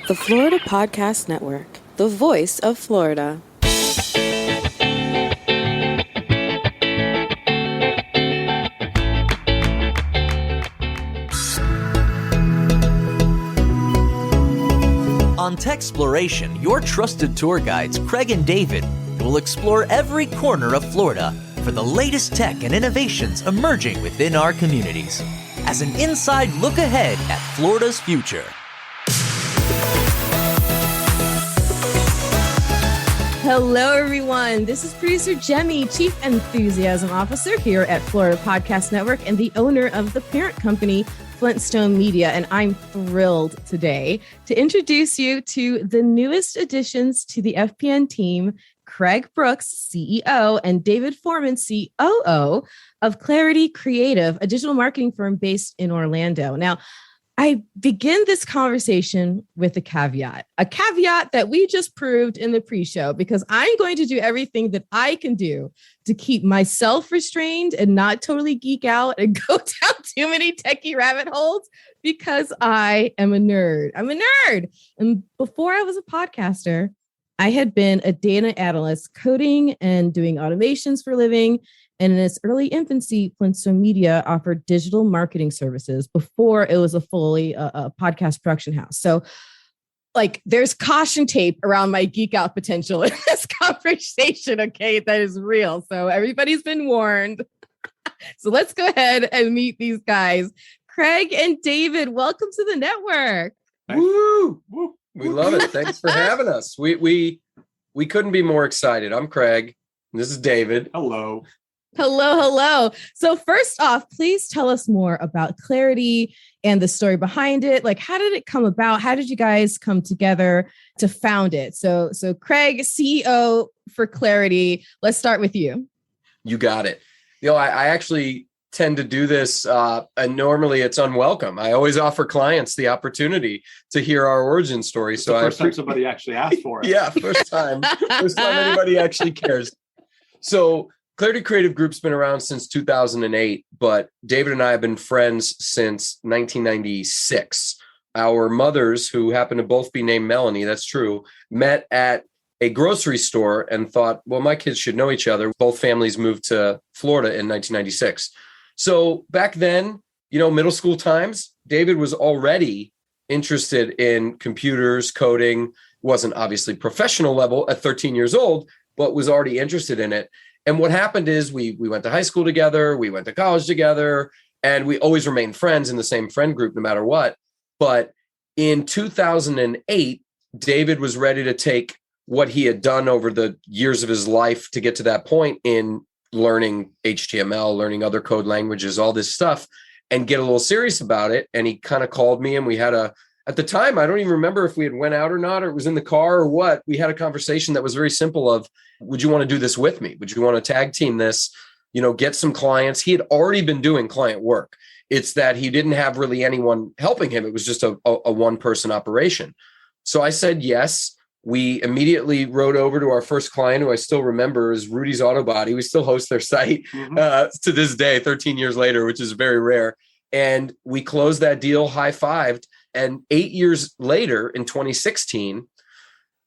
The Florida Podcast Network, the voice of Florida. On TECHxploration, your trusted tour guides, Craig and David, will explore every corner of Florida for the latest tech and innovations emerging within our communities as an inside look ahead at Florida's future. Hello, everyone. This is producer Jemmy, Chief Enthusiasm Officer here at Florida Podcast Network and the owner of the parent company, Flintstone Media, and I'm thrilled today to introduce you to the newest additions to the FPN team, Craig Brooks, CEO, and David Forman, COO of Clarity Creative, a digital marketing firm based in Orlando. Now, I begin this conversation with a caveat that we just proved in the pre-show, because I'm going to do everything that I can do to keep myself restrained and not totally geek out and go down too many techie rabbit holes, because I am a nerd. I'm a nerd. And before I was a podcaster, I had been a data analyst coding and doing automations for a living. And in its early infancy, Flintstone Media offered digital marketing services before it was a fully podcast production house. So there's caution tape around my geek out potential in this conversation, okay? That is real. So everybody's been warned. So let's go ahead and meet these guys. Craig and David, welcome to the network. Woo! Woo. We love it. Thanks for having us. We couldn't be more excited. I'm Craig. And this is David. Hello. Hello. So first off, please tell us more about Clarity and the story behind it. How did it come about? How did you guys come together to found it? So Craig, CEO for Clarity, let's start with you. You got it. I actually tend to do this, and normally it's unwelcome. I always offer clients the opportunity to hear our origin story. So first time somebody actually asked for it. Yeah, first time anybody actually cares. So Clarity Creative Group's been around since 2008, but David and I have been friends since 1996. Our mothers, who happen to both be named Melanie, that's true, met at a grocery store and thought, well, my kids should know each other. Both families moved to Florida in 1996. So back then, middle school times, David was already interested in computers, coding, wasn't obviously professional level at 13 years old, but was already interested in it. And what happened is we went to high school together, we went to college together, and we always remained friends in the same friend group no matter what. But in 2008, David was ready to take what he had done over the years of his life to get to that point in learning HTML, learning other code languages, all this stuff, and get a little serious about it. And he kind of called me, and we had at the time, I don't even remember if we had went out or not, or it was in the car or what. We had a conversation that was very simple of, would you want to do this with me? Would you want to tag team this, get some clients? He had already been doing client work. It's that he didn't have really anyone helping him. It was just a one-person operation. So I said yes. We immediately rode over to our first client, who I still remember is Rudy's Auto Body. We still host their site to this day, 13 years later, which is very rare. And we closed that deal, high-fived. And 8 years later, in 2016,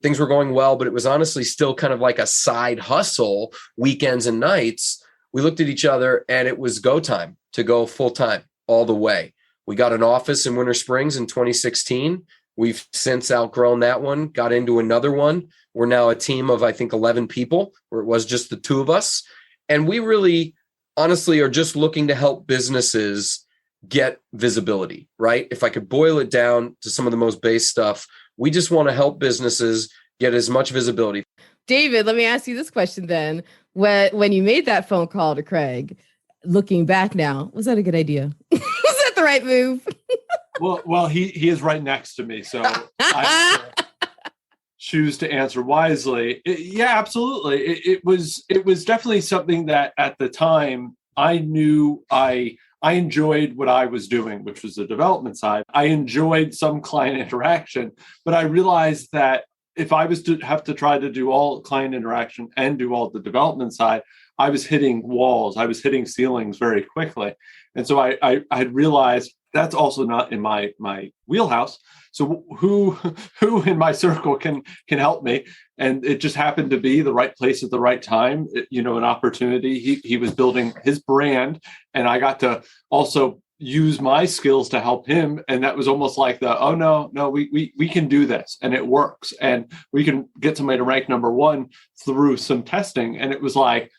things were going well, but it was honestly still kind of like a side hustle, weekends and nights. We looked at each other, and it was go time to go full-time all the way. We got an office in Winter Springs in 2016. We've since outgrown that one, got into another one. We're now a team of, I think, 11 people, where it was just the two of us. And we really, honestly, are just looking to help businesses get visibility, right? If I could boil it down to some of the most base stuff, we just want to help businesses get as much visibility. David, let me ask you this question then. When you made that phone call to Craig, looking back now, was that a good idea? Was that the right move? Well, he is right next to me, so I choose to answer wisely. Yeah, absolutely. It was definitely something that at the time I knew I enjoyed what I was doing, which was the development side. I enjoyed some client interaction, but I realized that if I was to have to try to do all client interaction and do all the development side, I was hitting walls. I was hitting ceilings very quickly. And so I had realized that's also not in my wheelhouse. So who in my circle can help me? And it just happened to be the right place at the right time. An opportunity. He was building his brand, and I got to also use my skills to help him. And that was almost like we can do this, and it works, and we can get somebody to rank number one through some testing. And it was like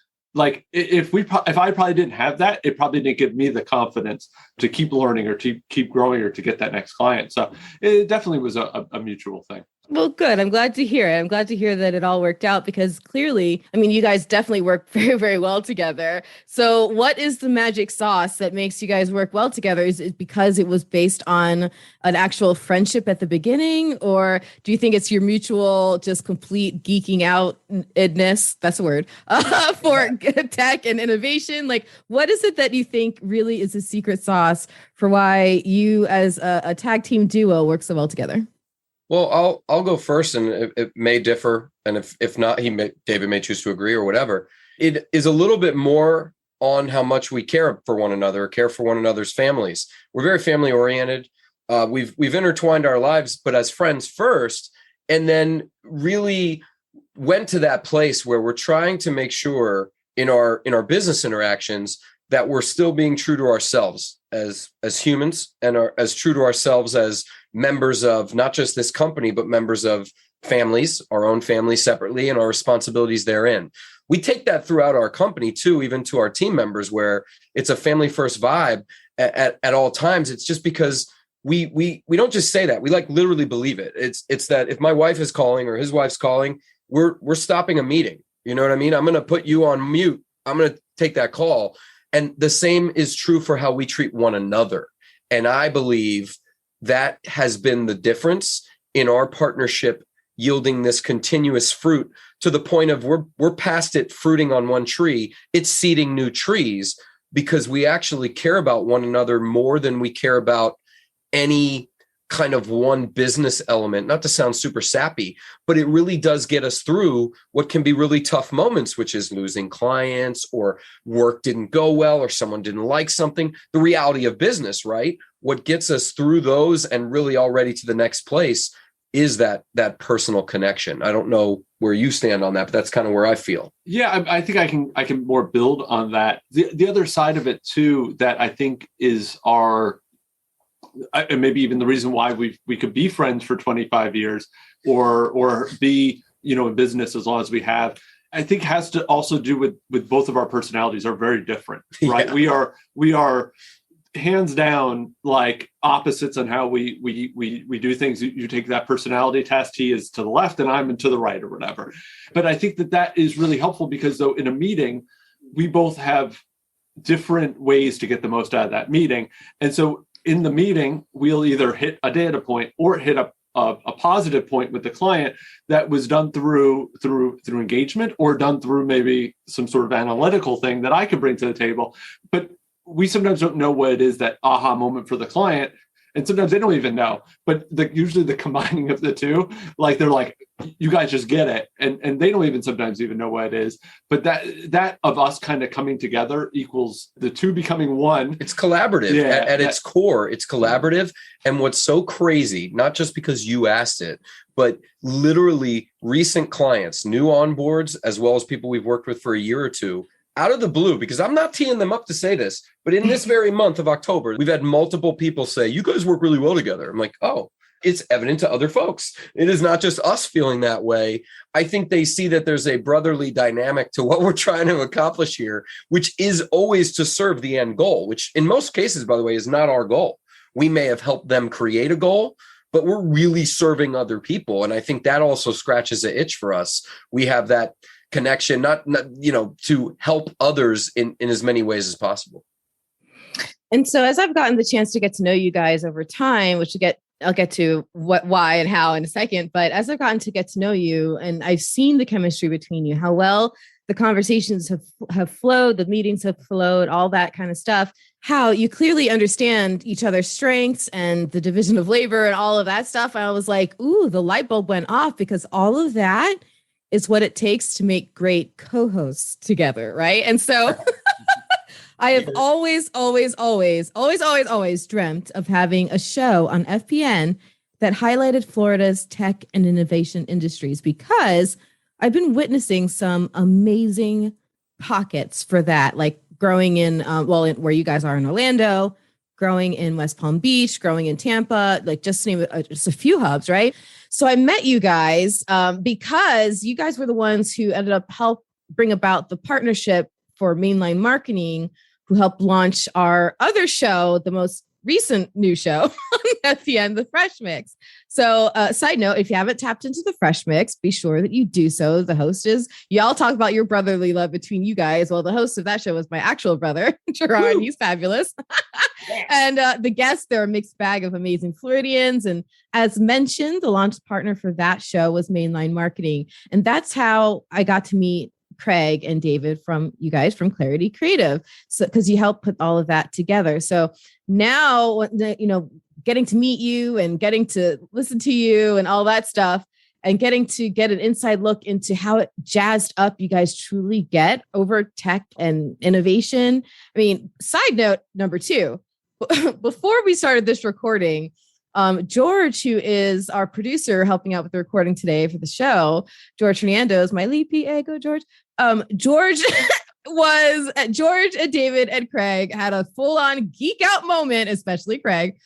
if I probably didn't have that, it probably didn't give me the confidence to keep learning or to keep growing or to get that next client. So it definitely was a mutual thing. Well, good. I'm glad to hear it. I'm glad to hear that it all worked out, because clearly, I mean, you guys definitely work very, very well together. So what is the magic sauce that makes you guys work well together? Is it because it was based on an actual friendship at the beginning? Or do you think it's your mutual, just complete geeking out-ness, that's a word, for tech and innovation? Like, what is it that you think really is the secret sauce for why you as a tag team duo work so well together? Well, I'll go first, and it may differ, and if not, David may choose to agree or whatever. It is a little bit more on how much we care for one another, care for one another's families. We're very family oriented. We've intertwined our lives, but as friends first, and then really went to that place where we're trying to make sure in our business interactions that we're still being true to ourselves as humans, and as true to ourselves as members of not just this company, but members of families, our own families separately, and our responsibilities therein. We take that throughout our company too, even to our team members, where it's a family first vibe at all times. It's just because we don't just say that, we literally believe it. It's that if my wife is calling or his wife's calling, we're stopping a meeting. You know what I mean? I'm going to put you on mute. I'm going to take that call. And the same is true for how we treat one another. And I believe that has been the difference in our partnership, yielding this continuous fruit to the point of we're past it fruiting on one tree. It's seeding new trees, because we actually care about one another more than we care about any kind of one business element. Not to sound super sappy, but it really does get us through what can be really tough moments, which is losing clients, or work didn't go well, or someone didn't like something. The reality of business, right? What gets us through those and really already to the next place is that personal connection. I don't know where you stand on that, but that's kind of where I feel. Yeah, I think I can more build on that. The other side of it too, that I think is and maybe even the reason why we could be friends for 25 years or be, in business as long as we have, I think has to also do with both of our personalities are very different, right? Yeah. We are hands down like opposites on how we do things. You take that personality test, he is to the left and I'm to the right or whatever. But I think that is really helpful, because though in a meeting, we both have different ways to get the most out of that meeting. And so in the meeting, we'll either hit a data point or hit a positive point with the client that was done through engagement, or done through maybe some sort of analytical thing that I could bring to the table. But we sometimes don't know what it is, that aha moment for the client. And sometimes they don't even know, but usually the combining of the two, like they're like, you guys just get it. And they don't sometimes even know what it is, but that of us kind of coming together equals the two becoming one. It's collaborative at its core. It's collaborative. And what's so crazy, not just because you asked it, but literally recent clients, new onboards, as well as people we've worked with for a year or two, out of the blue, because I'm not teeing them up to say this, but in this very month of October, we've had multiple people say, you guys work really well together. I'm like, oh, it's evident to other folks. It is not just us feeling that way. I think they see that there's a brotherly dynamic to what we're trying to accomplish here, which is always to serve the end goal, which in most cases, by the way, is not our goal. We may have helped them create a goal, but we're really serving other people. And I think that also scratches an itch for us. We have that connection, not to help others in as many ways as possible. And so as I've gotten the chance to get to know you guys over time, I'll get to why and how in a second, but as I've gotten to get to know you and I've seen the chemistry between you, how well the conversations have flowed, the meetings have flowed, all that kind of stuff, how you clearly understand each other's strengths and the division of labor and all of that stuff. I was like, ooh, the light bulb went off, because all of that is what it takes to make great co-hosts together, right? And so I have always dreamt of having a show on FPN that highlighted Florida's tech and innovation industries, because I've been witnessing some amazing pockets for that, like growing in, where you guys are in Orlando, growing in West Palm Beach, growing in Tampa, like just to name just a few hubs, right? So I met you guys because you guys were the ones who ended up help bring about the partnership for mainline marketing, who helped launch our other show, the most recent new show at the end, the Fresh Mix. So side note, if you haven't tapped into the Fresh Mix, be sure that you do so. The host is, y'all talk about your brotherly love between you guys. Well, the host of that show was my actual brother, Jorge. He's fabulous. And the guests, they're a mixed bag of amazing Floridians. And as mentioned, the launch partner for that show was Mainline Marketing. And that's how I got to meet Craig and David from you guys from Clarity Creative. So, because you helped put all of that together. So now, getting to meet you and getting to listen to you and all that stuff, and getting to get an inside look into how jazzed up you guys truly get over tech and innovation. I mean, side note number 2, before we started this recording, George, who is our producer helping out with the recording today for the show, George Hernandez, my leapy ego, George. George and David and Craig had a full-on geek out moment, especially Craig,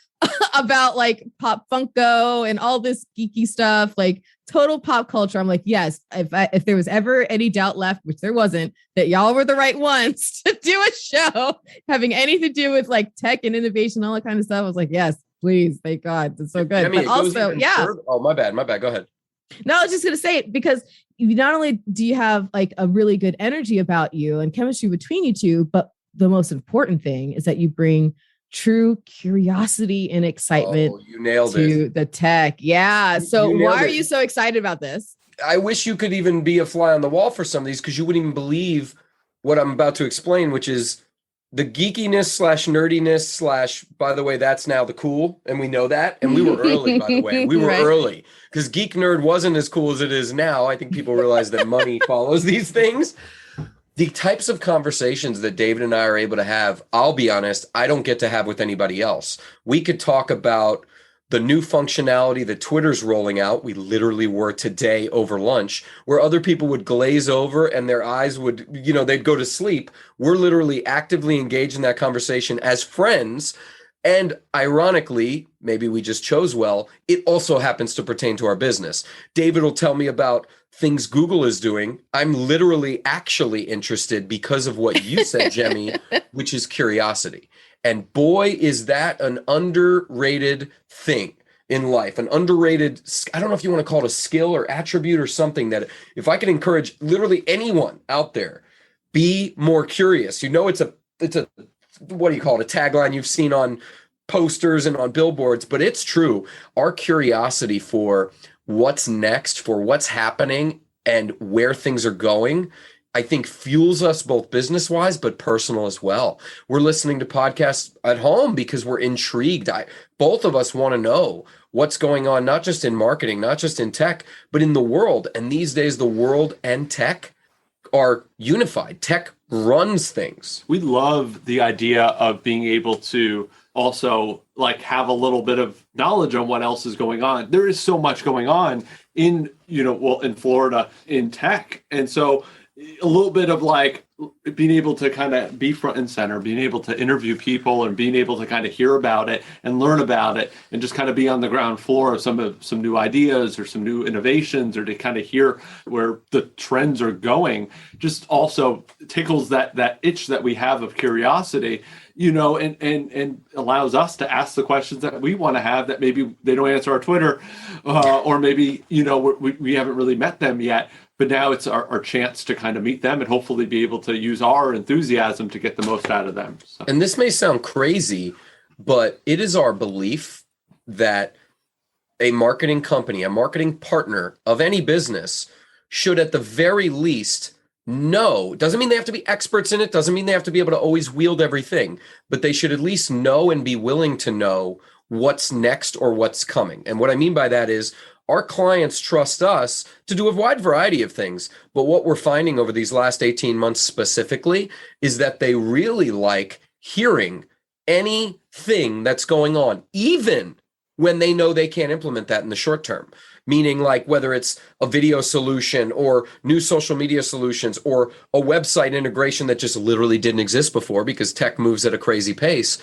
about like Pop Funko and all this geeky stuff, like total pop culture. I'm like, yes, if there was ever any doubt left, which there wasn't, that y'all were the right ones to do a show having anything to do with like tech and innovation, all that kind of stuff. I was like, yes, please, thank God, it's so good. But also, yeah. Oh, my bad. Go ahead. No, I was just gonna say it because not only do you have like a really good energy about you and chemistry between you two, but the most important thing is that you bring true curiosity and excitement to the tech. Yeah. So why are you so excited about this? I wish you could even be a fly on the wall for some of these, because you wouldn't even believe what I'm about to explain, which is the geekiness / nerdiness / by the way, that's now the cool. And we know that. And we were early, by the way. We were early because geek nerd wasn't as cool as it is now. I think people realize that money follows these things. The types of conversations that David and I are able to have, I'll be honest, I don't get to have with anybody else. We could talk about the new functionality that Twitter's rolling out. We literally were today over lunch, where other people would glaze over and their eyes would, they'd go to sleep. We're literally actively engaged in that conversation as friends. And ironically, maybe we just chose well, it also happens to pertain to our business. David will tell me about things Google is doing. I'm literally actually interested because of what you said, Jemmy, which is curiosity. And boy, is that an underrated thing in life, an underrated, I don't know if you want to call it a skill or attribute or something, that if I can encourage literally anyone out there, be more curious. It's a, what do you call it? A tagline you've seen on posters and on billboards, but it's true. Our curiosity for what's next, for what's happening and where things are going, I think fuels us both business-wise, but personal as well. We're listening to podcasts at home because we're intrigued. Both of us want to know what's going on, not just in marketing, not just in tech, but in the world. And these days, the world and tech are unified. Tech runs things. We love the idea of being able to also like have a little bit of knowledge on what else is going on. There is so much going on in Florida in tech. And so a little bit of like being able to kind of be front and center, being able to interview people and being able to kind of hear about it and learn about it and just kind of be on the ground floor of some new ideas or some new innovations, or to kind of hear where the trends are going, just also tickles that itch that we have of curiosity, and allows us to ask the questions that we want to have that maybe they don't answer our Twitter, or maybe, we haven't really met them yet. But now it's our chance to kind of meet them and hopefully be able to use our enthusiasm to get the most out of them. So. And this may sound crazy, but it is our belief that a marketing company, a marketing partner of any business should at the very least know. Doesn't mean they have to be experts in it. Doesn't mean they have to be able to always wield everything, but they should at least know and be willing to know what's next or what's coming. And what I mean by that is, our clients trust us to do a wide variety of things. But what we're finding over these last 18 months specifically is that they really like hearing anything that's going on, even when they know they can't implement that in the short term. Meaning, like, whether it's a video solution or new social media solutions or a website integration that just literally didn't exist before because tech moves at a crazy pace.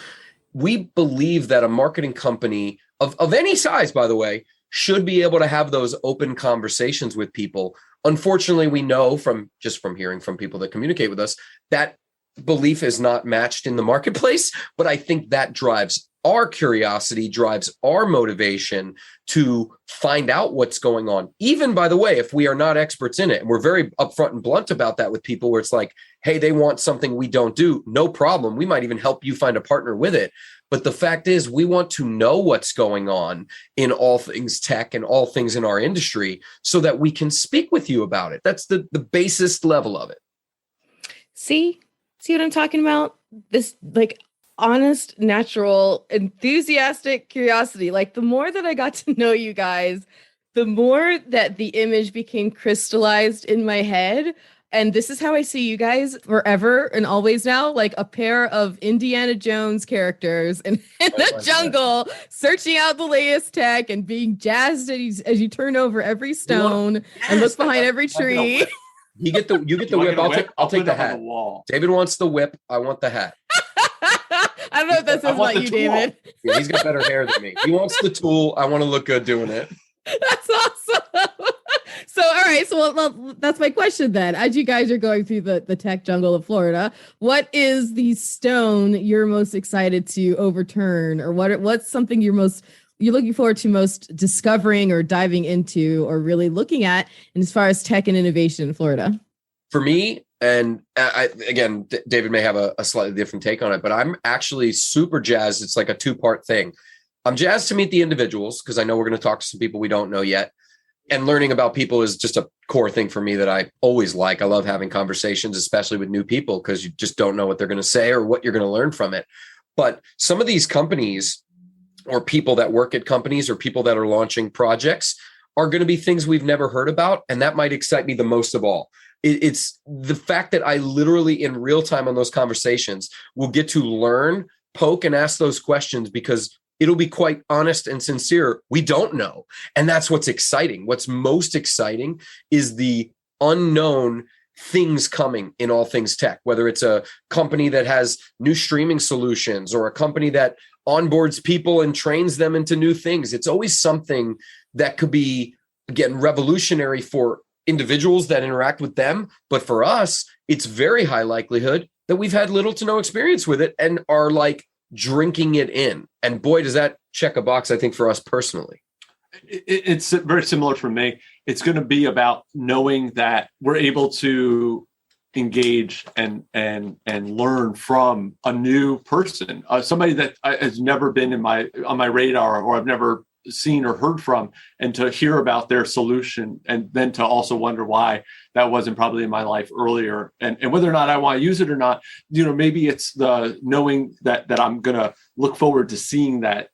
We believe that a marketing company of any size, by the way, should be able to have those open conversations with people. Unfortunately, we know from hearing from people that communicate with us that belief is not matched in the marketplace. But I think that drives our curiosity, drives our motivation to find out what's going on. Even, by the way, if we are not experts in it, and we're very upfront and blunt about that with people, where it's like, hey, they want something we don't do, no problem. We might even help you find a partner with it. But the fact is, we want to know what's going on in all things tech and all things in our industry so that we can speak with you about it. That's the basest level of it. See what I'm talking about? This, like, honest, natural, enthusiastic curiosity. Like, the more that I got to know you guys, the more that the image became crystallized in my head. And this is how I see you guys forever and always now, like a pair of Indiana Jones characters in the jungle, searching out the latest tech and being jazzed as you turn over every stone and look behind every tree. You get the whip. I'll take the hat. David wants the whip. I want the hat. I don't know if that says about you, David. Yeah, he's got better hair than me. He wants the tool. I want to look good doing it. That's awesome. So, all right. So, well, that's my question then. As you guys are going through the tech jungle of Florida, what is the stone you're most excited to overturn, or what's something you're looking forward to most discovering or diving into or really looking at, and as far as tech and innovation in Florida? For me, and again, David may have a slightly different take on it, but I'm actually super jazzed. It's like a two-part thing. I'm jazzed to meet the individuals because I know we're going to talk to some people we don't know yet. And learning about people is just a core thing for me that I always like. I love having conversations, especially with new people, because you just don't know what they're going to say or what you're going to learn from it. But some of these companies or people that work at companies or people that are launching projects are going to be things we've never heard about. And that might excite me the most of all. It's the fact that I literally in real time on those conversations will get to learn, poke, and ask those questions because it'll be quite honest and sincere. We don't know. And that's what's exciting. What's most exciting is the unknown things coming in all things tech, whether it's a company that has new streaming solutions or a company that onboards people and trains them into new things. It's always something that could be, again, revolutionary for individuals that interact with them. But for us, it's very high likelihood that we've had little to no experience with it and are like drinking it in. And boy, does that check a box, I think, for us personally. It's very similar for me. It's going to be about knowing that we're able to engage and learn from a new person, somebody that has never been on my radar, or I've never seen or heard from, and to hear about their solution, and then to also wonder why that wasn't probably in my life earlier, and whether or not I want to use it or not. Maybe it's the knowing that I'm going to look forward to seeing that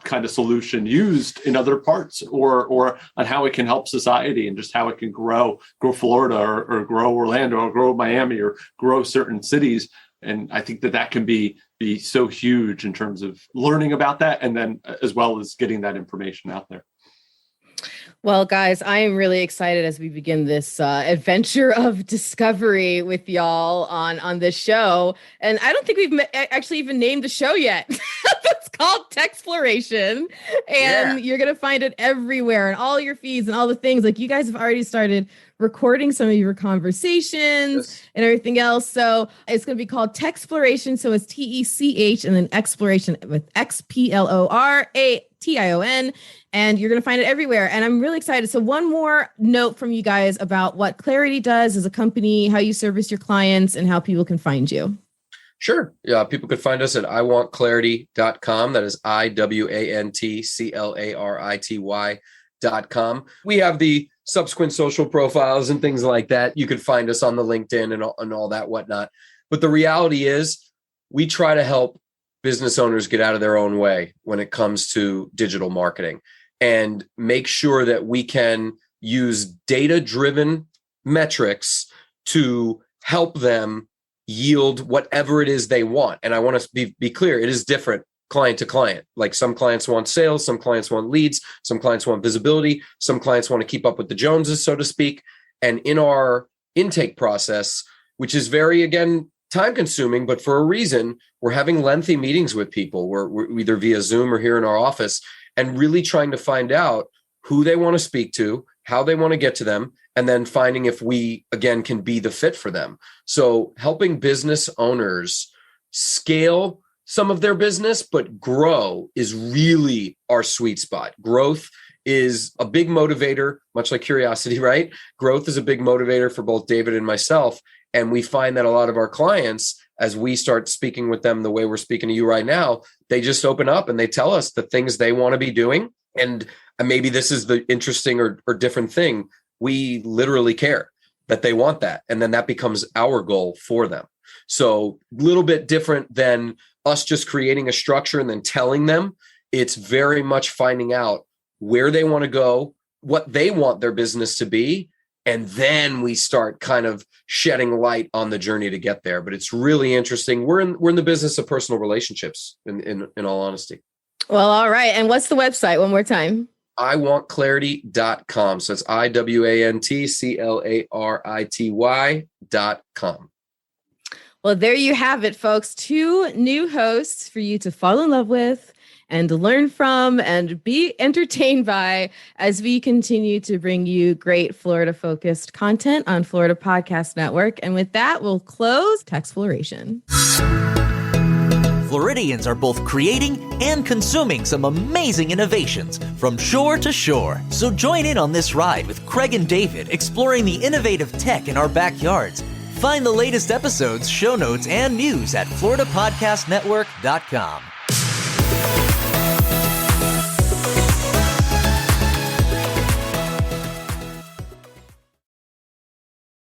kind of solution used in other parts, or on how it can help society and just how it can grow Florida or grow Orlando or grow Miami or grow certain cities. And I think that can be so huge in terms of learning about that, and then as well as getting that information out there. Well, guys, I am really excited as we begin this adventure of discovery with y'all on this show. And I don't think we've actually even named the show yet. It's called TECHxploration. And You're going to find it everywhere in all your feeds and all the things. Like, you guys have already started recording some of your conversations and everything else. So it's going to be called TECHxploration. So it's TECH and then exploration with XPLORATION. And you're going to find it everywhere. And I'm really excited. So one more note from you guys about what Clarity does as a company, how you service your clients, and how people can find you. Sure. Yeah, people could find us at iwantclarity.com. That is iwantclarity.com. We have the subsequent social profiles and things like that. You could find us on the LinkedIn and all that whatnot. But the reality is, we try to help business owners get out of their own way when it comes to digital marketing. and make sure that we can use data-driven metrics to help them yield whatever it is they want. And I want to be clear, it is different client to client. Like some clients want sales, some clients want leads, some clients want visibility, some clients want to keep up with the Joneses, so to speak. And in our intake process, which is very, again, time consuming, but for a reason, we're having lengthy meetings with people. We're either via Zoom or here in our office, and really trying to find out who they want to speak to, how they want to get to them, and then finding if we, again, can be the fit for them. So helping business owners scale some of their business, but grow is really our sweet spot. Growth is a big motivator, much like curiosity, right? Growth is a big motivator for both David and myself. And we find that a lot of our clients, as we start speaking with them the way we're speaking to you right now, they just open up and they tell us the things they want to be doing. And maybe this is the interesting or different thing. We literally care that they want that. And then that becomes our goal for them. So a little bit different than us just creating a structure and then telling them. It's very much finding out where they want to go, what they want their business to be. And then we start kind of shedding light on the journey to get there. But it's really interesting. We're in the business of personal relationships, in all honesty. Well, all right. And what's the website one more time? iwantclarity.com. So it's iwantclarity.com. Well, there you have it, folks. 2 new hosts for you to fall in love with and learn from and be entertained by as we continue to bring you great Florida-focused content on Florida Podcast Network. And with that, we'll close TECHxploration. Floridians are both creating and consuming some amazing innovations from shore to shore. So join in on this ride with Craig and David exploring the innovative tech in our backyards. Find the latest episodes, show notes, and news at FloridaPodcastNetwork.com.